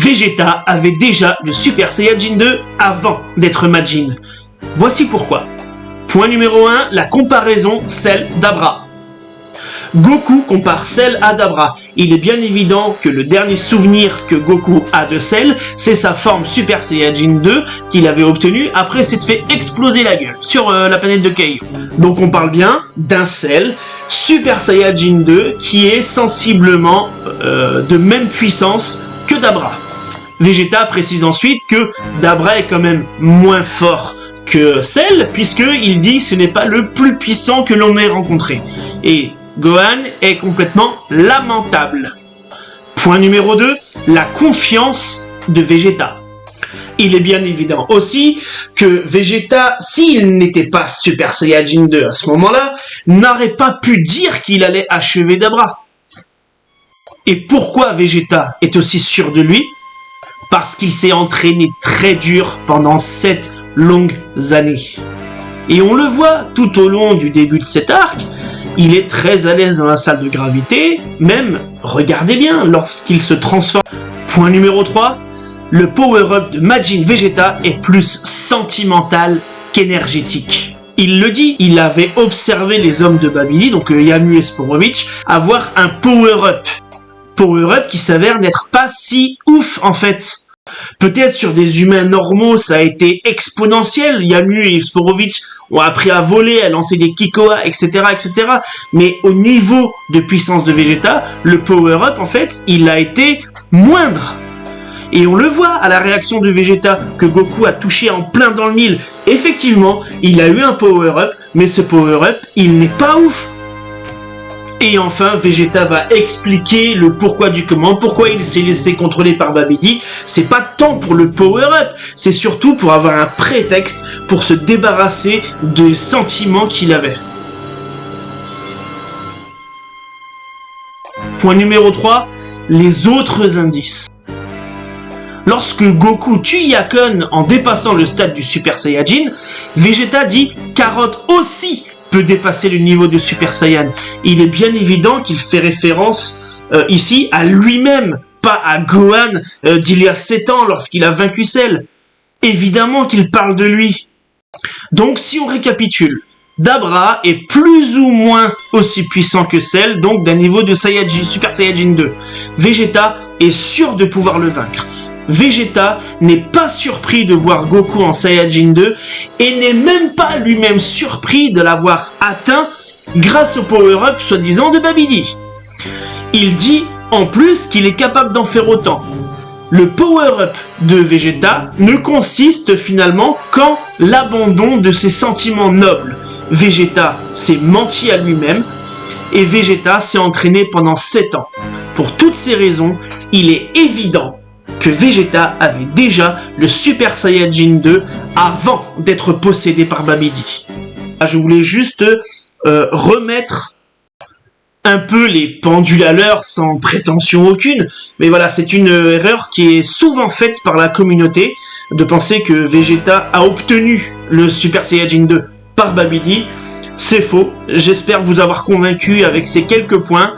Vegeta avait déjà le Super Saiyajin 2 avant d'être Majin. Voici pourquoi. Point numéro 1, la comparaison Cell d'Abra. Goku compare Cell à Dabra. Il est bien évident que le dernier souvenir que Goku a de Cell, c'est sa forme Super Saiyajin 2 qu'il avait obtenue après s'être fait exploser la gueule sur la planète de Kaio. Donc on parle bien d'un Cell Super Saiyajin 2 qui est sensiblement de même puissance que Dabra. Vegeta précise ensuite que Dabra est quand même moins fort que Cell, puisqu'il dit ce n'est pas le plus puissant que l'on ait rencontré. Et Gohan est complètement lamentable. Point numéro 2, la confiance de Vegeta. Il est bien évident aussi que Vegeta, s'il n'était pas Super Saiyajin 2 à ce moment-là, n'aurait pas pu dire qu'il allait achever Dabra. Et pourquoi Vegeta est aussi sûr de lui? Parce qu'il s'est entraîné très dur pendant 7 longues années. Et on le voit tout au long du début de cet arc, il est très à l'aise dans la salle de gravité, même, regardez bien, lorsqu'il se transforme. Point numéro 3, le power-up de Majin Vegeta est plus sentimental qu'énergétique. Il le dit, il avait observé les hommes de Babidi, donc Yamu et Sporovich, avoir un power-up. Power-up qui s'avère n'être pas si ouf en fait. Peut-être sur des humains normaux ça a été exponentiel, Yamu et Sporovich ont appris à voler, à lancer des Kikoa, etc. etc. Mais au niveau de puissance de Vegeta, le power-up en fait, il a été moindre. Et on le voit à la réaction de Vegeta que Goku a touché en plein dans le mille. Effectivement, il a eu un power-up, mais ce power-up, il n'est pas ouf. Et enfin, Vegeta va expliquer le pourquoi du comment, pourquoi il s'est laissé contrôler par Babidi. C'est pas tant pour le power-up, c'est surtout pour avoir un prétexte pour se débarrasser des sentiments qu'il avait. Point numéro 3, les autres indices. Lorsque Goku tue Yakon en dépassant le stade du Super Saiyajin, Vegeta dit « Carotte aussi !» peut dépasser le niveau de Super Saiyan. Il est bien évident qu'il fait référence ici à lui-même, pas à Gohan d'il y a 7 ans lorsqu'il a vaincu Cell. Évidemment qu'il parle de lui. Donc si on récapitule, Dabra est plus ou moins aussi puissant que Cell, donc d'un niveau de Super Saiyajin 2. Vegeta est sûr de pouvoir le vaincre. Vegeta n'est pas surpris de voir Goku en Saiyajin 2 et n'est même pas lui-même surpris de l'avoir atteint grâce au power-up soi-disant de Babidi. Il dit en plus qu'il est capable d'en faire autant. Le power-up de Vegeta ne consiste finalement qu'en l'abandon de ses sentiments nobles. Vegeta s'est menti à lui-même et Vegeta s'est entraîné pendant 7 ans. Pour toutes ces raisons, il est évident que Vegeta avait déjà le Super Saiyajin 2 avant d'être possédé par Babidi. Je voulais juste remettre un peu les pendules à l'heure sans prétention aucune, mais voilà, c'est une erreur qui est souvent faite par la communauté de penser que Vegeta a obtenu le Super Saiyajin 2 par Babidi. C'est faux, j'espère vous avoir convaincu avec ces quelques points.